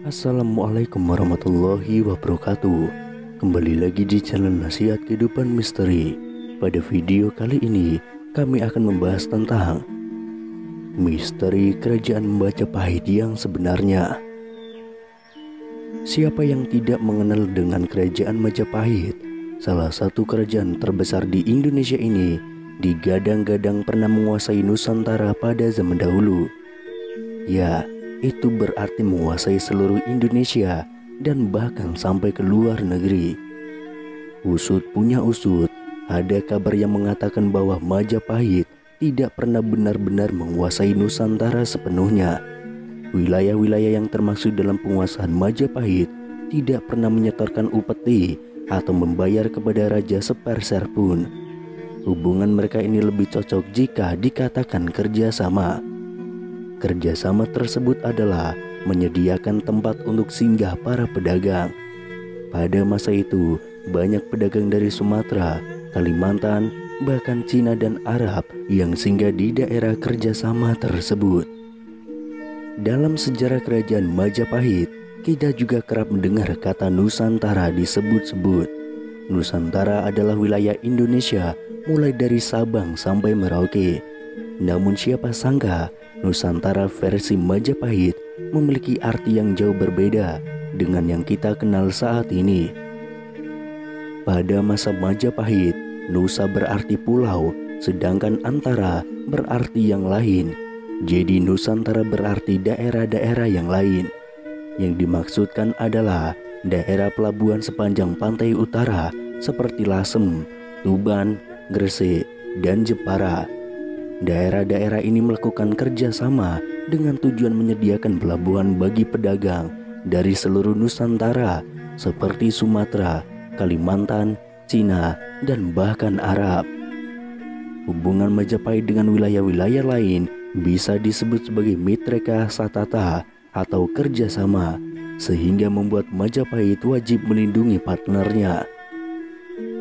Assalamualaikum warahmatullahi wabarakatuh. Kembali lagi di channel Nasihat Kehidupan Misteri. Pada video kali ini kami akan membahas tentang misteri kerajaan Majapahit yang sebenarnya. Siapa yang tidak mengenal dengan kerajaan Majapahit? Salah satu kerajaan terbesar di Indonesia ini digadang-gadang pernah menguasai Nusantara pada zaman dahulu. Ya, itu berarti menguasai seluruh Indonesia dan bahkan sampai ke luar negeri. Usut punya usut, ada kabar yang mengatakan bahwa Majapahit tidak pernah benar-benar menguasai Nusantara sepenuhnya. Wilayah-wilayah yang termasuk dalam penguasaan Majapahit tidak pernah menyetorkan upeti atau membayar kepada raja sepeser pun. Hubungan mereka ini lebih cocok jika dikatakan kerjasama. Kerjasama tersebut adalah menyediakan tempat untuk singgah para pedagang. Pada masa itu, banyak pedagang dari Sumatera, Kalimantan, bahkan Cina dan Arab yang singgah di daerah kerjasama tersebut. Dalam sejarah kerajaan Majapahit, kita juga kerap mendengar kata Nusantara disebut-sebut. Nusantara adalah wilayah Indonesia mulai dari Sabang sampai Merauke. Namun siapa sangka Nusantara versi Majapahit memiliki arti yang jauh berbeda dengan yang kita kenal saat ini. Pada masa Majapahit, Nusa berarti pulau, sedangkan Antara berarti yang lain. Jadi Nusantara berarti daerah-daerah yang lain. Yang dimaksudkan adalah daerah pelabuhan sepanjang pantai utara seperti Lasem, Tuban, Gresik, dan Jepara. Daerah-daerah ini melakukan kerjasama dengan tujuan menyediakan pelabuhan bagi pedagang dari seluruh Nusantara seperti Sumatera, Kalimantan, Cina, dan bahkan Arab. Hubungan Majapahit dengan wilayah-wilayah lain bisa disebut sebagai mitreka satata atau kerjasama, sehingga membuat Majapahit wajib melindungi partnernya.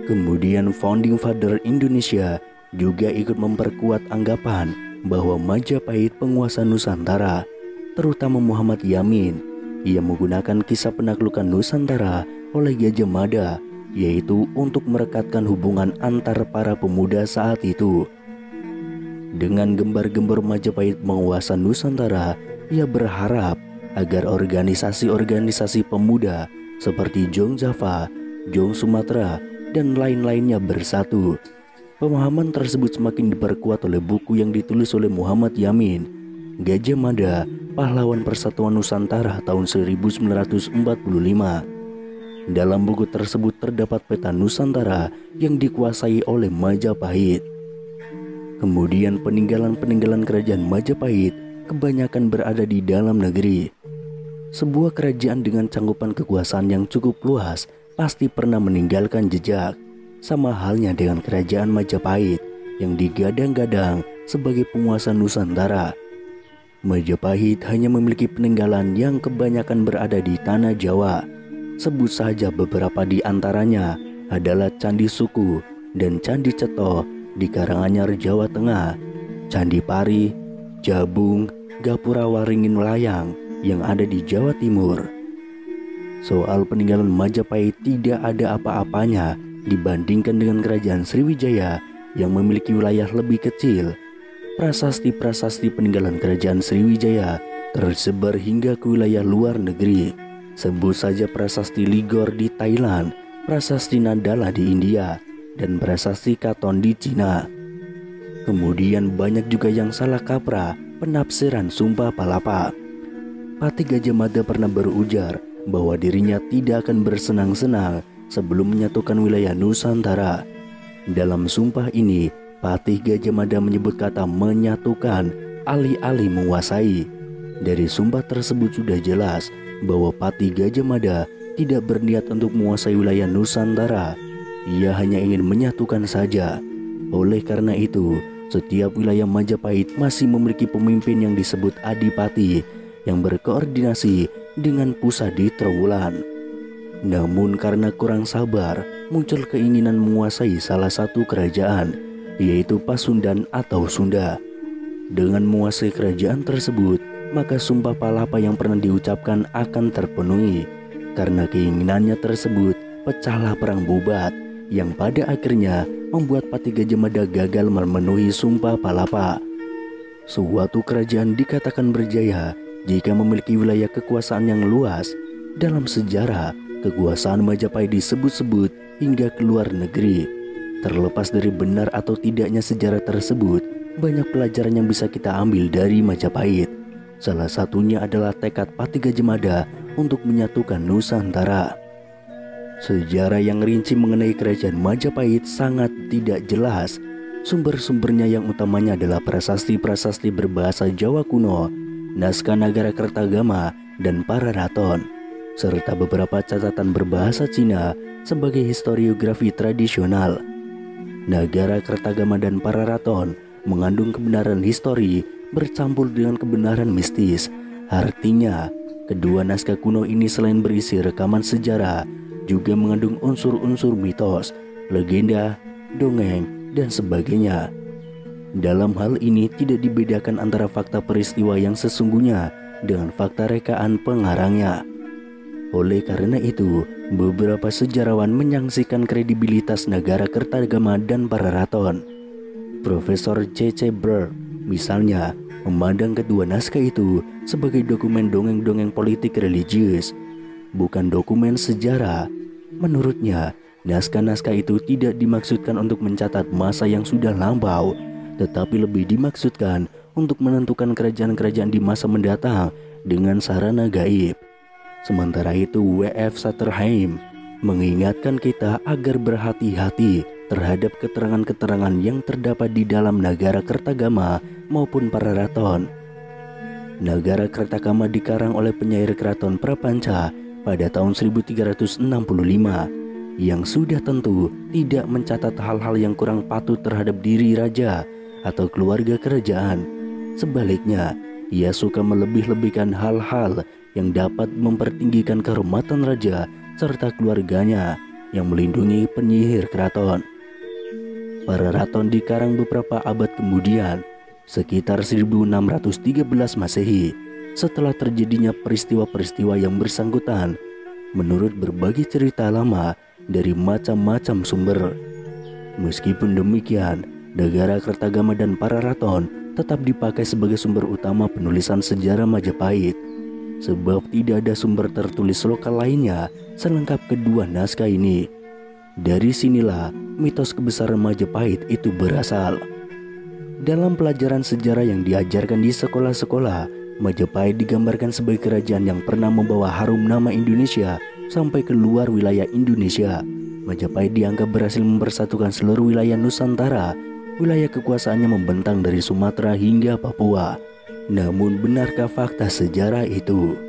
Kemudian founding father Indonesia juga ikut memperkuat anggapan bahwa Majapahit penguasa Nusantara, terutama Muhammad Yamin. Ia menggunakan kisah penaklukan Nusantara oleh Gajah Mada, yaitu untuk merekatkan hubungan antar para pemuda saat itu. Dengan gembar-gembor Majapahit menguasa Nusantara, ia berharap agar organisasi-organisasi pemuda seperti Jong Java, Jong Sumatera, dan lain-lainnya bersatu. Pemahaman tersebut semakin diperkuat oleh buku yang ditulis oleh Muhammad Yamin, Gajah Mada, Pahlawan Persatuan Nusantara tahun 1945. Dalam buku tersebut terdapat peta Nusantara yang dikuasai oleh Majapahit. Kemudian peninggalan-peninggalan kerajaan Majapahit kebanyakan berada di dalam negeri. Sebuah kerajaan dengan cangkupan kekuasaan yang cukup luas pasti pernah meninggalkan jejak. Sama halnya dengan kerajaan Majapahit yang digadang-gadang sebagai penguasa Nusantara. Majapahit hanya memiliki peninggalan yang kebanyakan berada di tanah Jawa. Sebut saja beberapa di antaranya adalah Candi Suku dan Candi Ceto di Karanganyar, Jawa Tengah, Candi Pari, Jabung, Gapura Waringin Layang yang ada di Jawa Timur. Soal peninggalan Majapahit tidak ada apa-apanya dibandingkan dengan kerajaan Sriwijaya yang memiliki wilayah lebih kecil. Prasasti-prasasti peninggalan kerajaan Sriwijaya tersebar hingga ke wilayah luar negeri. Sebut saja prasasti Ligor di Thailand, prasasti Nadala di India, dan prasasti Katon di Cina. Kemudian banyak juga yang salah kaprah penafsiran Sumpah Palapa. Patih Gajah Mada pernah berujar bahwa dirinya tidak akan bersenang-senang sebelum menyatukan wilayah Nusantara. Dalam sumpah ini, Patih Gajah Mada menyebut kata menyatukan alih-alih menguasai. Dari sumpah tersebut sudah jelas bahwa Patih Gajah Mada tidak berniat untuk menguasai wilayah Nusantara. Ia hanya ingin menyatukan saja. Oleh karena itu, setiap wilayah Majapahit masih memiliki pemimpin yang disebut Adipati yang berkoordinasi dengan pusat di Trowulan. Namun karena kurang sabar, muncul keinginan menguasai salah satu kerajaan, yaitu Pasundan atau Sunda. Dengan menguasai kerajaan tersebut, maka sumpah palapa yang pernah diucapkan akan terpenuhi. Karena keinginannya tersebut, pecahlah perang Bubat yang pada akhirnya membuat Pati Gajah Mada gagal memenuhi sumpah palapa. Suatu kerajaan dikatakan berjaya jika memiliki wilayah kekuasaan yang luas. Dalam sejarah, kekuasaan Majapahit disebut-sebut hingga ke luar negeri. Terlepas dari benar atau tidaknya sejarah tersebut, banyak pelajaran yang bisa kita ambil dari Majapahit. Salah satunya adalah tekad Pati Gajah Mada untuk menyatukan Nusantara. Sejarah yang rinci mengenai kerajaan Majapahit sangat tidak jelas. Sumber-sumbernya yang utamanya adalah prasasti-prasasti berbahasa Jawa kuno, naskah Nagara Kertagama, dan Pararaton, serta beberapa catatan berbahasa Cina sebagai historiografi tradisional. Nagara Kertagama dan Pararaton mengandung kebenaran histori bercampur dengan kebenaran mistis. Artinya, kedua naskah kuno ini selain berisi rekaman sejarah, juga mengandung unsur-unsur mitos, legenda, dongeng, dan sebagainya. Dalam hal ini tidak dibedakan antara fakta peristiwa yang sesungguhnya dengan fakta rekaan pengarangnya. Oleh karena itu, beberapa sejarawan menyaksikan kredibilitas Nagara Kertagama dan Pararaton. Profesor C.C. Burr misalnya memandang kedua naskah itu sebagai dokumen dongeng-dongeng politik religius, bukan dokumen sejarah. Menurutnya, naskah-naskah itu tidak dimaksudkan untuk mencatat masa yang sudah lampau, tetapi lebih dimaksudkan untuk menentukan kerajaan-kerajaan di masa mendatang dengan sarana gaib. Sementara itu, W.F. Satterheim mengingatkan kita agar berhati-hati terhadap keterangan-keterangan yang terdapat di dalam Nagara Kertagama maupun Pararaton. Nagara Kertagama dikarang oleh penyair keraton Prapanca pada tahun 1365 yang sudah tentu tidak mencatat hal-hal yang kurang patut terhadap diri raja atau keluarga kerajaan. Sebaliknya, ia suka melebih-lebihkan hal-hal yang dapat mempertinggikan kehormatan raja serta keluarganya yang melindungi penyihir keraton. Pararaton dikarang beberapa abad kemudian, sekitar 1613 Masehi, setelah terjadinya peristiwa-peristiwa yang bersangkutan, menurut berbagai cerita lama dari macam-macam sumber. Meskipun demikian, Nagara Kertagama dan Pararaton tetap dipakai sebagai sumber utama penulisan sejarah Majapahit, sebab tidak ada sumber tertulis lokal lainnya selengkap kedua naskah ini. Dari sinilah mitos kebesaran Majapahit itu berasal. Dalam pelajaran sejarah yang diajarkan di sekolah-sekolah, Majapahit digambarkan sebagai kerajaan yang pernah membawa harum nama Indonesia sampai ke luar wilayah Indonesia. Majapahit dianggap berhasil mempersatukan seluruh wilayah Nusantara. Wilayah kekuasaannya membentang dari Sumatera hingga Papua. Namun benarkah fakta sejarah itu?